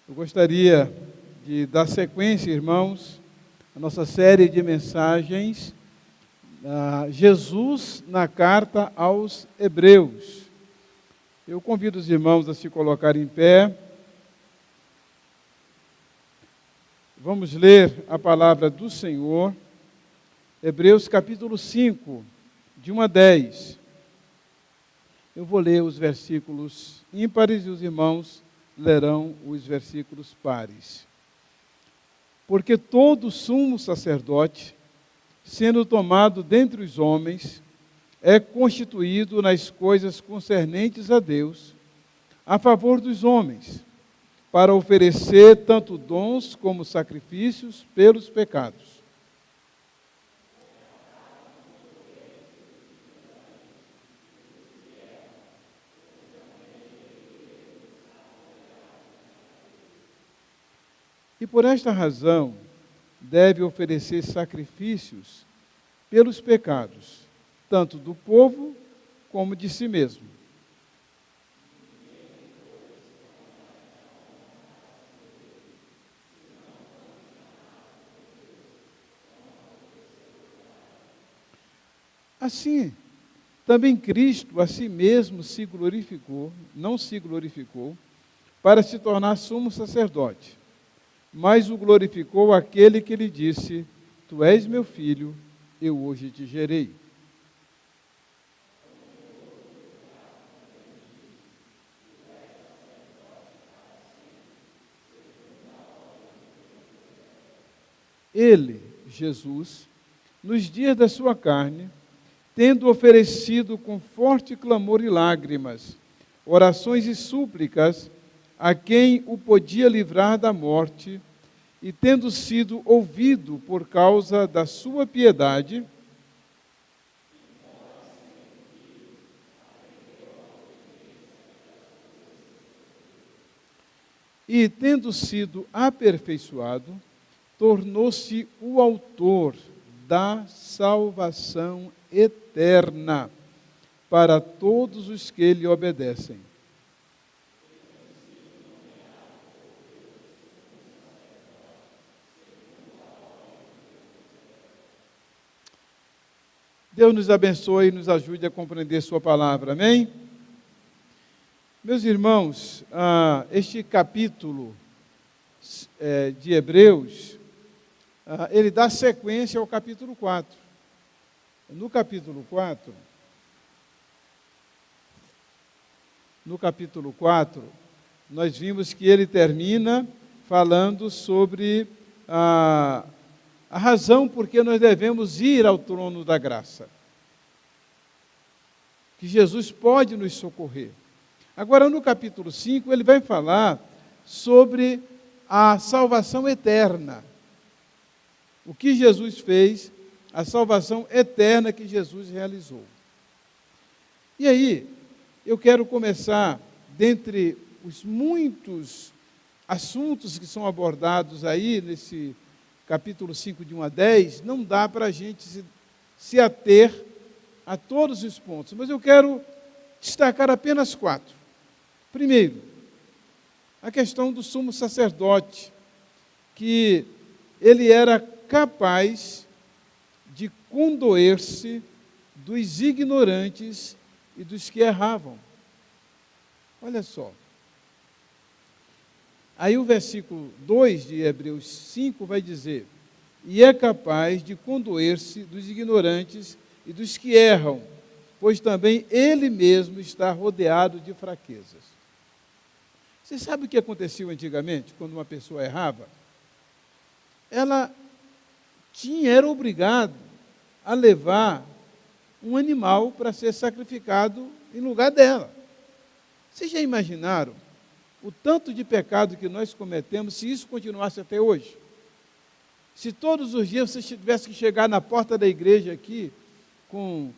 Eu gostaria de dar sequência, irmãos, à nossa série de mensagens, Jesus na carta aos Hebreus. Eu convido os irmãos a se colocarem em pé. Vamos ler a palavra do Senhor, Hebreus capítulo 5, de 1 a 10. Eu vou ler os versículos ímpares e os irmãos lerão os versículos pares. Porque todo sumo sacerdote, sendo tomado dentre os homens, é constituído nas coisas concernentes a Deus, a favor dos homens, para oferecer tanto dons como sacrifícios pelos pecados. E por esta razão, deve oferecer sacrifícios pelos pecados, tanto do povo como de si mesmo. Assim, também Cristo a si mesmo se glorificou, não se glorificou, para se tornar sumo sacerdote, mas o glorificou aquele que lhe disse: Tu és meu filho, eu hoje te gerei. Ele, Jesus, nos dias da sua carne, tendo oferecido com forte clamor e lágrimas, orações e súplicas, a quem o podia livrar da morte, e tendo sido ouvido por causa da sua piedade, e tendo sido aperfeiçoado, tornou-se o autor da salvação eterna para todos os que lhe obedecem. Deus nos abençoe e nos ajude a compreender sua palavra, amém? Meus irmãos, este capítulo de Hebreus, ele dá sequência ao capítulo 4. No capítulo 4, nós vimos que ele termina falando sobre a razão por que nós devemos ir ao trono da graça. Que Jesus pode nos socorrer. Agora, no capítulo 5, ele vai falar sobre a salvação eterna. O que Jesus fez, a salvação eterna que Jesus realizou. E aí, eu quero começar, dentre os muitos assuntos que são abordados aí nesse capítulo 5, de 1 a 10, não dá para a gente se ater a todos os pontos, mas eu quero destacar apenas 4. Primeiro, a questão do sumo sacerdote, que ele era capaz de condoer-se dos ignorantes e dos que erravam. Olha só. Aí o versículo 2 de Hebreus 5 vai dizer: e é capaz de condoer-se dos ignorantes e dos que erram, pois também ele mesmo está rodeado de fraquezas. Você sabe o que acontecia antigamente, quando uma pessoa errava? Ela era obrigada a levar um animal para ser sacrificado em lugar dela. Vocês já imaginaram o tanto de pecado que nós cometemos se isso continuasse até hoje? Se todos os dias você tivesse que chegar na porta da igreja aqui com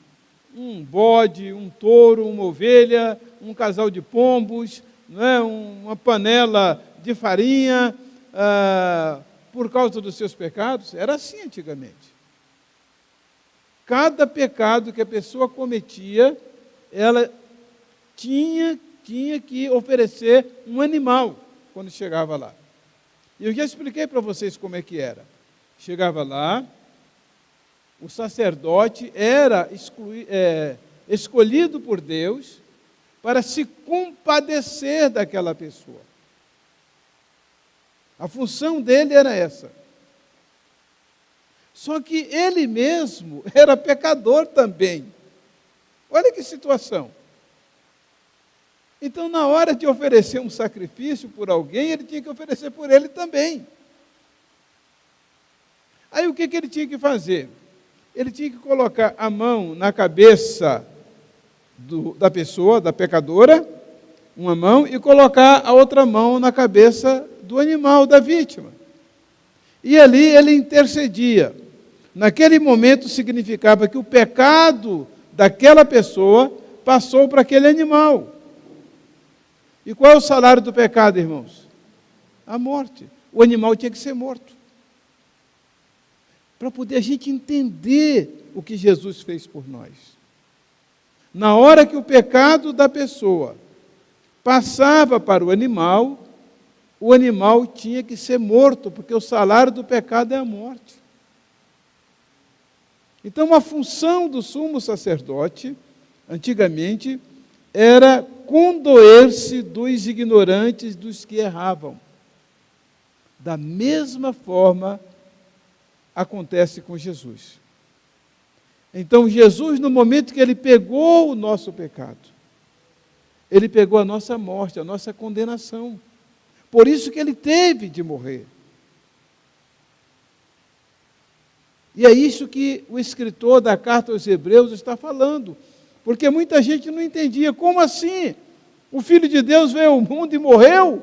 um bode, um touro, uma ovelha, um casal de pombos, não é? Uma panela de farinha, por causa dos seus pecados, era assim antigamente. Cada pecado que a pessoa cometia, ela tinha que oferecer um animal. quando chegava lá. E eu já expliquei para vocês como é que era. Chegava lá, o sacerdote era escolhido por Deus para se compadecer daquela pessoa. A função dele era essa. Só que ele mesmo era pecador também. Olha que situação. Então, na hora de oferecer um sacrifício por alguém, ele tinha que oferecer por ele também. Aí o que ele tinha que fazer? Ele tinha que colocar a mão na cabeça da pessoa, da pecadora, uma mão, e colocar a outra mão na cabeça do animal, da vítima. E ali ele intercedia. Naquele momento significava que o pecado daquela pessoa passou para aquele animal. E qual é o salário do pecado, irmãos? A morte. O animal tinha que ser morto. Para poder a gente entender o que Jesus fez por nós. Na hora que o pecado da pessoa passava para o animal tinha que ser morto, porque o salário do pecado é a morte. Então, a função do sumo sacerdote, antigamente, era condoer-se dos ignorantes, dos que erravam. Da mesma forma, acontece com Jesus. Então, Jesus, no momento que ele pegou o nosso pecado, ele pegou a nossa morte, a nossa condenação. Por isso que ele teve de morrer. E é isso que o escritor da carta aos Hebreus está falando. Porque muita gente não entendia. Como assim? O Filho de Deus veio ao mundo e morreu?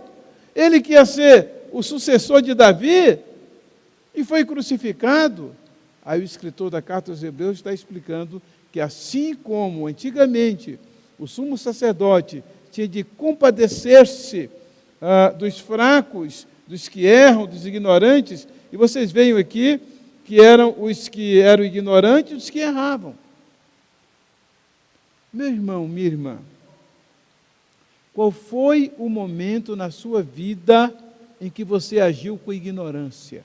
Ele que ia ser o sucessor de Davi e foi crucificado. Aí o escritor da carta aos Hebreus está explicando que assim como antigamente o sumo sacerdote tinha de compadecer-se dos fracos, dos que erram, dos ignorantes, e vocês veem aqui que eram os que eram ignorantes e os que erravam. Meu irmão, minha irmã, qual foi o momento na sua vida em que você agiu com ignorância?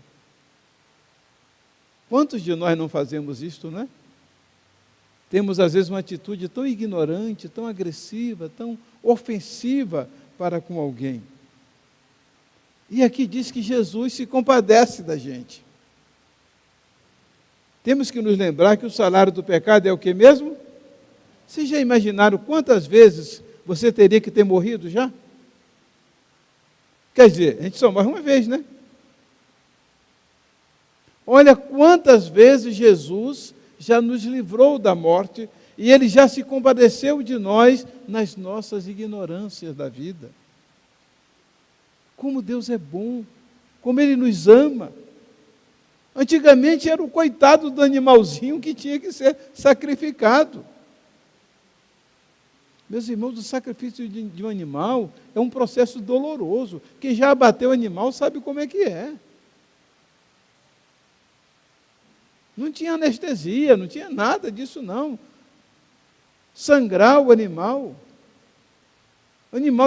Quantos de nós não fazemos isto, não é? Temos, às vezes, uma atitude tão ignorante, tão agressiva, tão ofensiva para com alguém. E aqui diz que Jesus se compadece da gente. Temos que nos lembrar que o salário do pecado é o que mesmo? Vocês já imaginaram quantas vezes você teria que ter morrido já? Quer dizer, a gente só morre uma vez, né? Olha quantas vezes Jesus já nos livrou da morte e Ele já se compadeceu de nós nas nossas ignorâncias da vida. Como Deus é bom, como Ele nos ama. Antigamente era o coitado do animalzinho que tinha que ser sacrificado. Meus irmãos, o sacrifício de um animal é um processo doloroso. Quem já abateu o animal sabe como é que é. Não tinha anestesia, não tinha nada disso não. Sangrar o animal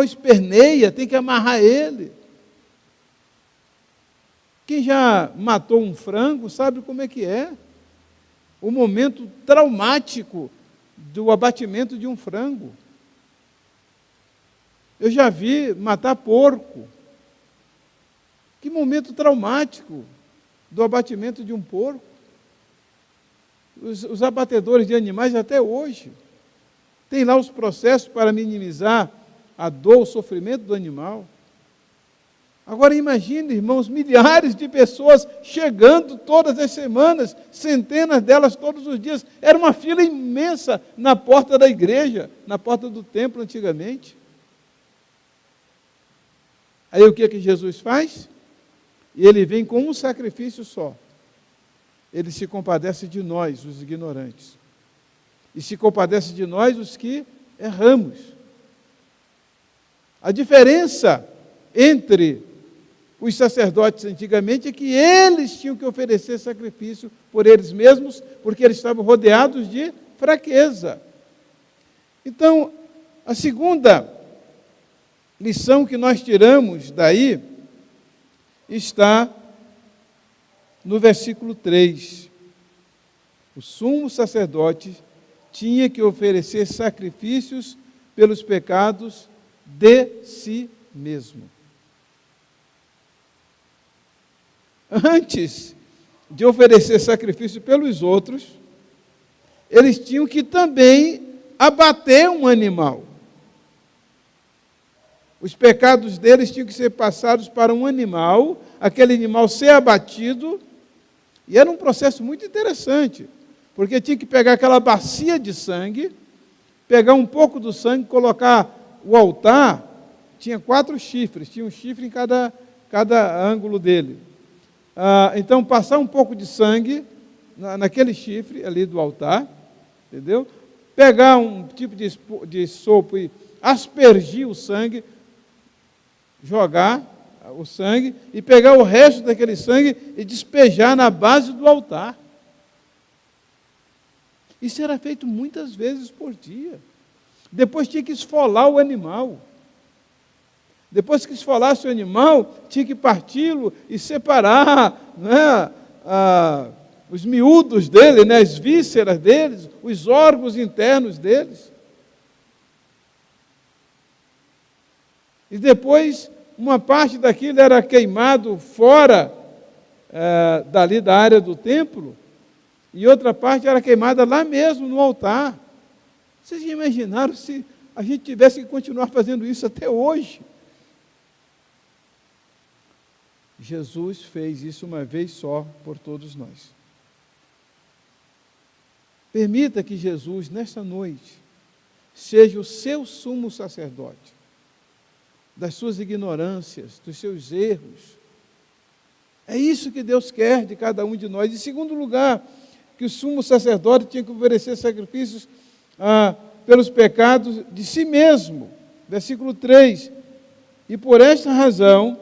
esperneia, tem que amarrar ele. Quem já matou um frango sabe como é que é. O momento traumático do abatimento de um frango. Eu já vi matar porco. Que momento traumático do abatimento de um porco. Os abatedores de animais até hoje têm lá os processos para minimizar a dor, o sofrimento do animal. Agora imagine, irmãos, milhares de pessoas chegando todas as semanas, centenas delas todos os dias. Era uma fila imensa na porta da igreja, na porta do templo antigamente. Aí o que é que Jesus faz? Ele vem com um sacrifício só. Ele se compadece de nós, os ignorantes. E se compadece de nós, os que erramos. A diferença entre os sacerdotes antigamente é que eles tinham que oferecer sacrifício por eles mesmos, porque eles estavam rodeados de fraqueza. Então, a segunda lição que nós tiramos daí está no versículo 3. O sumo sacerdote tinha que oferecer sacrifícios pelos pecados de si mesmo. Antes de oferecer sacrifício pelos outros, eles tinham que também abater um animal. Os pecados deles tinham que ser passados para um animal, aquele animal ser abatido, e era um processo muito interessante, porque tinha que pegar aquela bacia de sangue, pegar um pouco do sangue, colocar o altar, tinha 4 chifres, tinha um chifre em cada ângulo dele. Então, passar um pouco de sangue naquele chifre ali do altar, entendeu? Pegar um tipo de sopo e aspergir o sangue, jogar o sangue e pegar o resto daquele sangue e despejar na base do altar. Isso era feito muitas vezes por dia. Depois tinha que esfolar o animal. Depois que esfolasse o animal, tinha que parti-lo e separar, né, os miúdos dele, né, as vísceras deles, os órgãos internos deles. E depois, uma parte daquilo era queimado fora dali da área do templo, e outra parte era queimada lá mesmo no altar. Vocês já imaginaram se a gente tivesse que continuar fazendo isso até hoje? Jesus fez isso uma vez só por todos nós. Permita que Jesus, nesta noite, seja o seu sumo sacerdote, das suas ignorâncias, dos seus erros. É isso que Deus quer de cada um de nós. Em segundo lugar, que o sumo sacerdote tinha que oferecer sacrifícios pelos pecados de si mesmo. Versículo 3. E por esta razão,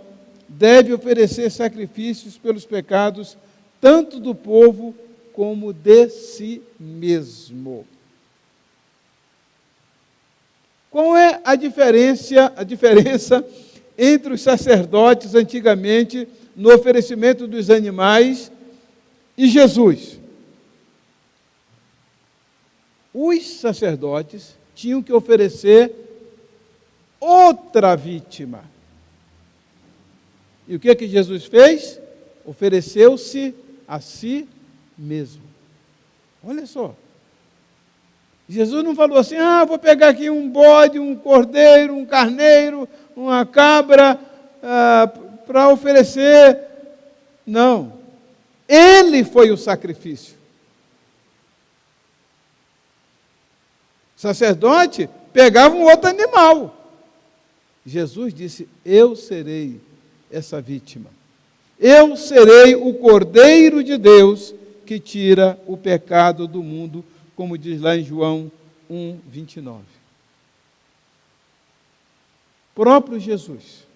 deve oferecer sacrifícios pelos pecados, tanto do povo como de si mesmo. Qual é a diferença entre os sacerdotes antigamente no oferecimento dos animais e Jesus? Os sacerdotes tinham que oferecer outra vítima. E o que Jesus fez? Ofereceu-se a si mesmo. Olha só. Jesus não falou assim, vou pegar aqui um bode, um cordeiro, um carneiro, uma cabra, para oferecer. Não. Ele foi o sacrifício. O sacerdote pegava um outro animal. Jesus disse, eu serei essa vítima. Eu serei o Cordeiro de Deus que tira o pecado do mundo, como diz lá em João 1:29. Próprio Jesus.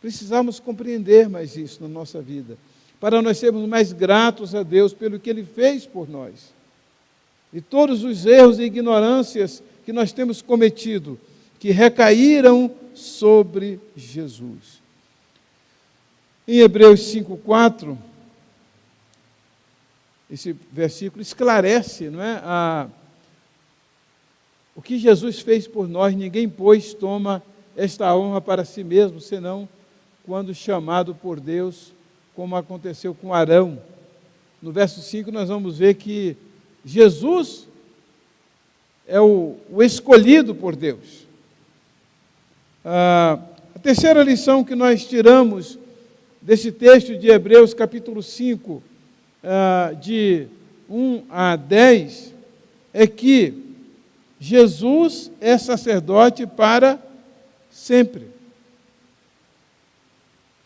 Precisamos compreender mais isso na nossa vida, para nós sermos mais gratos a Deus pelo que Ele fez por nós. E todos os erros e ignorâncias que nós temos cometido, que recaíram sobre Jesus. Em Hebreus 5:4, esse versículo esclarece, não é, o que Jesus fez por nós. Ninguém, pois, toma esta honra para si mesmo, senão quando chamado por Deus, como aconteceu com Arão. No verso 5 nós vamos ver que Jesus é o escolhido por Deus. A terceira lição que nós tiramos desse texto de Hebreus, capítulo 5, de 1 a 10, é que Jesus é sacerdote para sempre.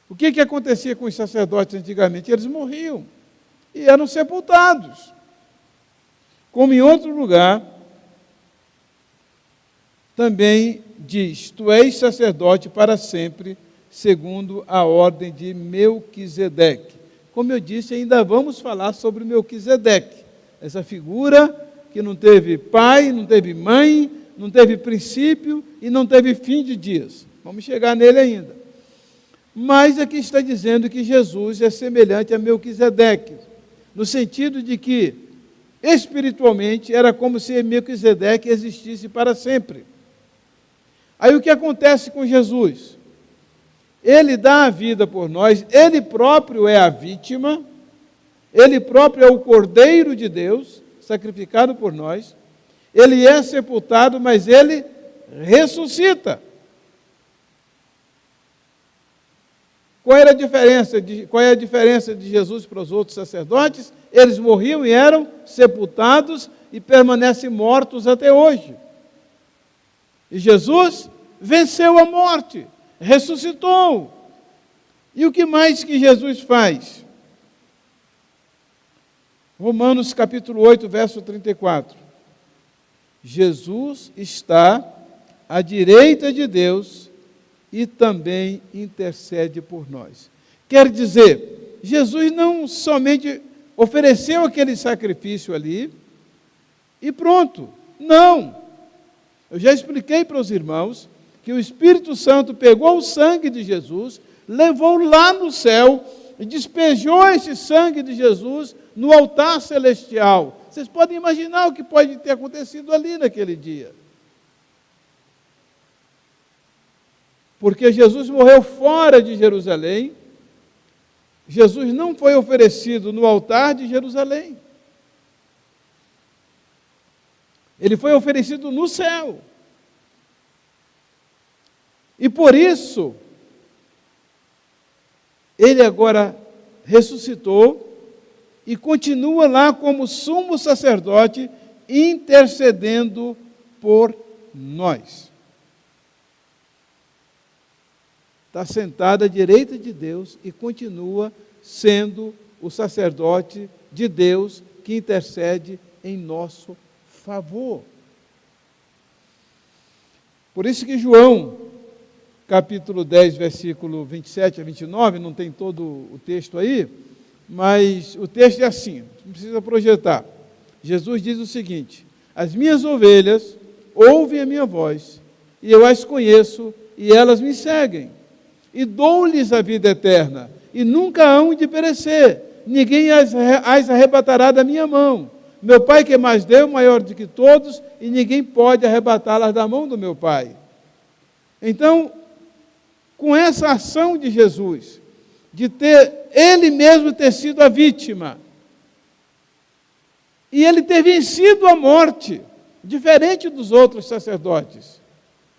O que acontecia com os sacerdotes antigamente? Eles morriam e eram sepultados. Como em outro lugar, também diz, tu és sacerdote para sempre, segundo a ordem de Melquisedeque. Como eu disse, ainda vamos falar sobre Melquisedeque, essa figura que não teve pai, não teve mãe, não teve princípio e não teve fim de dias. Vamos chegar nele ainda. Mas aqui está dizendo que Jesus é semelhante a Melquisedeque, no sentido de que, espiritualmente, era como se Melquisedeque existisse para sempre. Aí o que acontece com Jesus? Ele dá a vida por nós, ele próprio é a vítima, ele próprio é o Cordeiro de Deus, sacrificado por nós, ele é sepultado, mas ele ressuscita. Qual é a diferença de Jesus para os outros sacerdotes? Eles morriam e eram sepultados e permanecem mortos até hoje. E Jesus venceu a morte, ressuscitou. E o que mais que Jesus faz? Romanos capítulo 8, verso 34. Jesus está à direita de Deus e também intercede por nós. Quer dizer, Jesus não somente ofereceu aquele sacrifício ali e pronto. Não. Eu já expliquei para os irmãos que o Espírito Santo pegou o sangue de Jesus, levou lá no céu e despejou esse sangue de Jesus no altar celestial. Vocês podem imaginar o que pode ter acontecido ali naquele dia. Porque Jesus morreu fora de Jerusalém, Jesus não foi oferecido no altar de Jerusalém. Ele foi oferecido no céu. E por isso, ele agora ressuscitou e continua lá como sumo sacerdote, intercedendo por nós. Está sentado à direita de Deus e continua sendo o sacerdote de Deus que intercede em nosso favor. Por isso que João, capítulo 10, versículo 27 a 29, não tem todo o texto aí, mas o texto é assim, não precisa projetar. Jesus diz o seguinte: as minhas ovelhas ouvem a minha voz, e eu as conheço, e elas me seguem. E dou-lhes a vida eterna, e nunca hão de perecer, ninguém as arrebatará da minha mão. Meu Pai que mais deu, maior do que todos, e ninguém pode arrebatá-las da mão do meu Pai. Então, com essa ação de Jesus, de ele mesmo ter sido a vítima, e ele ter vencido a morte, diferente dos outros sacerdotes.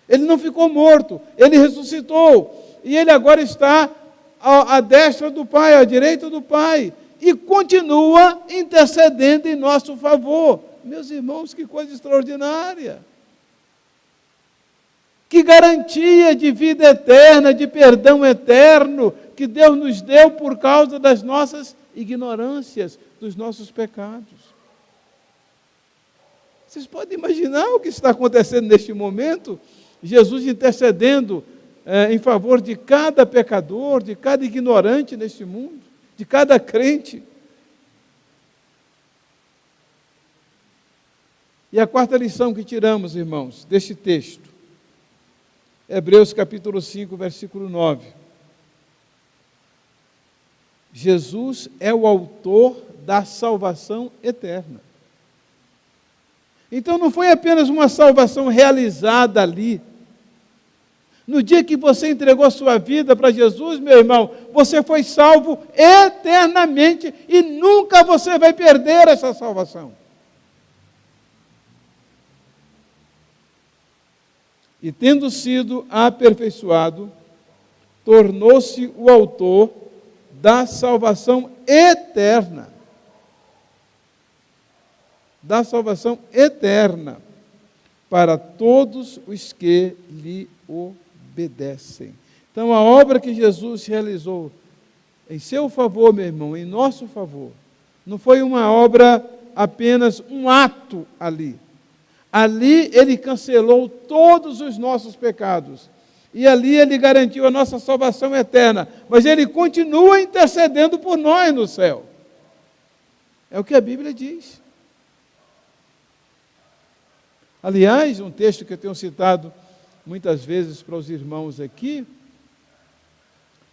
Ele não ficou morto, ele ressuscitou. E ele agora está à destra do Pai, à direita do Pai, e continua intercedendo em nosso favor. Meus irmãos, que coisa extraordinária! Que garantia de vida eterna, de perdão eterno, que Deus nos deu por causa das nossas ignorâncias, dos nossos pecados. Vocês podem imaginar o que está acontecendo neste momento? Jesus intercedendo em favor de cada pecador, de cada ignorante neste mundo, de cada crente. E a quarta lição que tiramos, irmãos, deste texto, Hebreus capítulo 5, versículo 9. Jesus é o autor da salvação eterna. Então não foi apenas uma salvação realizada ali. No dia que você entregou a sua vida para Jesus, meu irmão, você foi salvo eternamente e nunca você vai perder essa salvação. E tendo sido aperfeiçoado, tornou-se o autor da salvação eterna. Da salvação eterna para todos os que lhe obedecem. Então, a obra que Jesus realizou em seu favor, meu irmão, em nosso favor, não foi uma obra apenas um ato ali. Ali ele cancelou todos os nossos pecados. E ali ele garantiu a nossa salvação eterna. Mas ele continua intercedendo por nós no céu. É o que a Bíblia diz. Aliás, um texto que eu tenho citado muitas vezes para os irmãos aqui,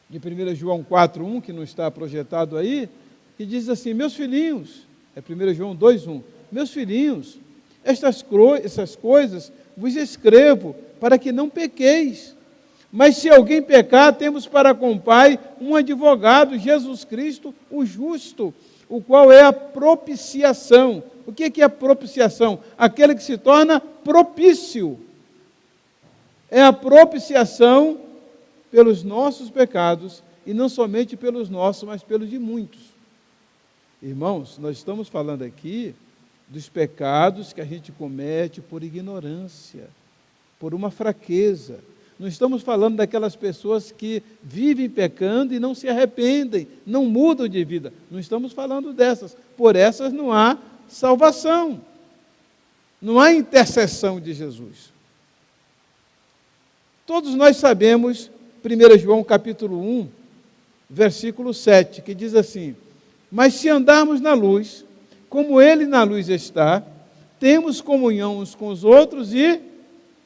de 1 João 4:1, que não está projetado aí, que diz assim: meus filhinhos, é 1 João 2:1, meus filhinhos, essas coisas vos escrevo para que não pequeis. Mas se alguém pecar, temos para com o Pai um advogado, Jesus Cristo, o justo, o qual é a propiciação. O que é a propiciação? Aquele que se torna propício. É a propiciação pelos nossos pecados, e não somente pelos nossos, mas pelos de muitos. Irmãos, nós estamos falando aqui dos pecados que a gente comete por ignorância, por uma fraqueza. Não estamos falando daquelas pessoas que vivem pecando e não se arrependem, não mudam de vida. Não estamos falando dessas. Por essas não há salvação. Não há intercessão de Jesus. Todos nós sabemos 1 João capítulo 1, versículo 7, que diz assim: mas se andarmos na luz, como Ele na luz está, temos comunhão uns com os outros e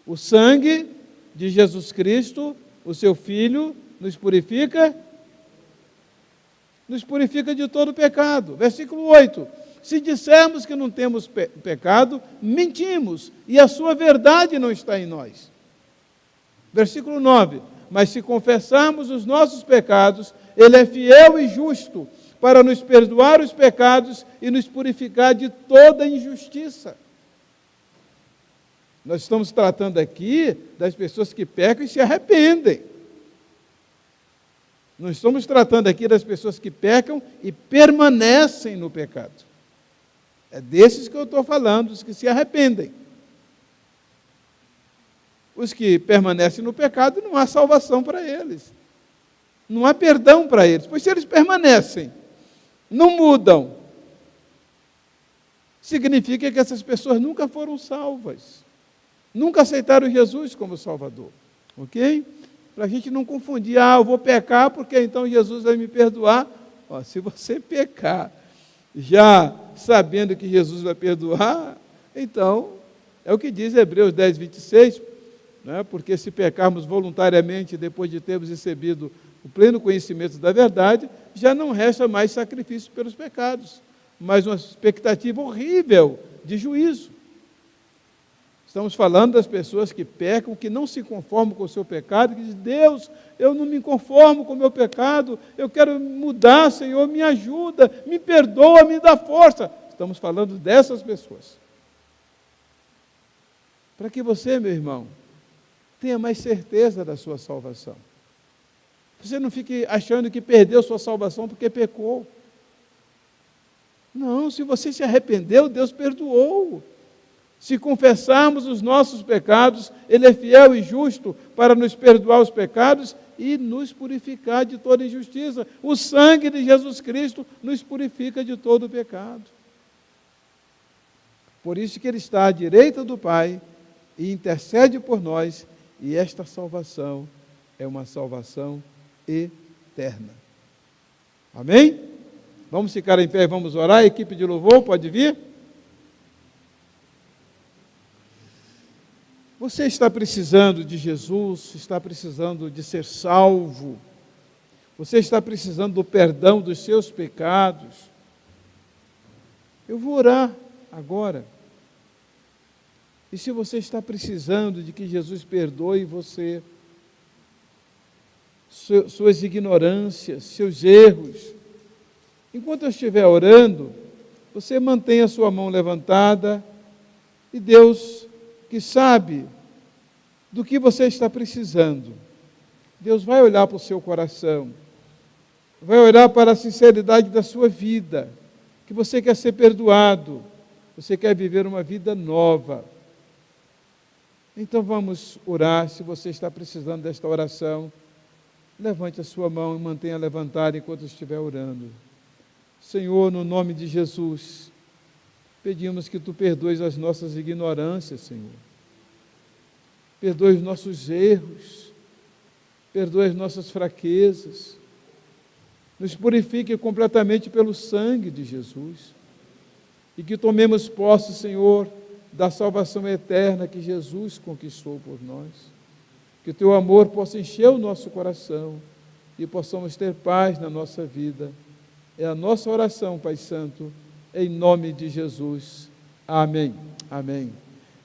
o sangue de Jesus Cristo, o seu Filho, nos purifica de todo pecado. Versículo 8, se dissermos que não temos pecado, mentimos, e a sua verdade não está em nós. Versículo 9, mas se confessarmos os nossos pecados, Ele é fiel e justo para nos perdoar os pecados e nos purificar de toda injustiça. Nós estamos tratando aqui das pessoas que pecam e se arrependem. Não estamos tratando aqui das pessoas que pecam e permanecem no pecado. É desses que eu estou falando, os que se arrependem. Os que permanecem no pecado, não há salvação para eles. Não há perdão para eles. Pois se eles permanecem, não mudam, significa que essas pessoas nunca foram salvas. Nunca aceitaram Jesus como Salvador. Ok? Para a gente não confundir, eu vou pecar porque então Jesus vai me perdoar. Se você pecar já sabendo que Jesus vai perdoar, então, é o que diz Hebreus 10:26, né? Porque se pecarmos voluntariamente depois de termos recebido o pleno conhecimento da verdade, já não resta mais sacrifício pelos pecados, mas uma expectativa horrível de juízo. Estamos falando das pessoas que pecam, que não se conformam com o seu pecado, que dizem: Deus, eu não me conformo com o meu pecado, eu quero mudar, Senhor, me ajuda, me perdoa, me dá força. Estamos falando dessas pessoas. Para que você, meu irmão, tenha mais certeza da sua salvação. Você não fique achando que perdeu sua salvação porque pecou. Não, se você se arrependeu, Deus perdoou. Se confessarmos os nossos pecados, Ele é fiel e justo para nos perdoar os pecados e nos purificar de toda injustiça. O sangue de Jesus Cristo nos purifica de todo o pecado. Por isso que Ele está à direita do Pai e intercede por nós, e esta salvação é uma salvação eterna. Amém? Vamos ficar em pé e vamos orar. A equipe de louvor pode vir? Você está precisando de Jesus, está precisando de ser salvo, você está precisando do perdão dos seus pecados. Eu vou orar agora. E se você está precisando de que Jesus perdoe você, suas ignorâncias, seus erros, enquanto eu estiver orando, você mantenha a sua mão levantada e Deus, que sabe do que você está precisando, Deus vai olhar para o seu coração, vai olhar para a sinceridade da sua vida, que você quer ser perdoado, você quer viver uma vida nova. Então vamos orar. Se você está precisando desta oração, levante a sua mão e mantenha levantada enquanto estiver orando. Senhor, no nome de Jesus, pedimos que Tu perdoes as nossas ignorâncias, Senhor. Perdoe os nossos erros, perdoe as nossas fraquezas, nos purifique completamente pelo sangue de Jesus, e que tomemos posse, Senhor, da salvação eterna que Jesus conquistou por nós. Que o teu amor possa encher o nosso coração e possamos ter paz na nossa vida. É a nossa oração, Pai Santo, em nome de Jesus. Amém. Amém.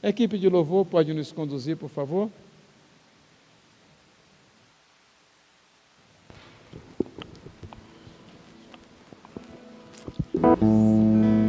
A equipe de louvor pode nos conduzir, por favor?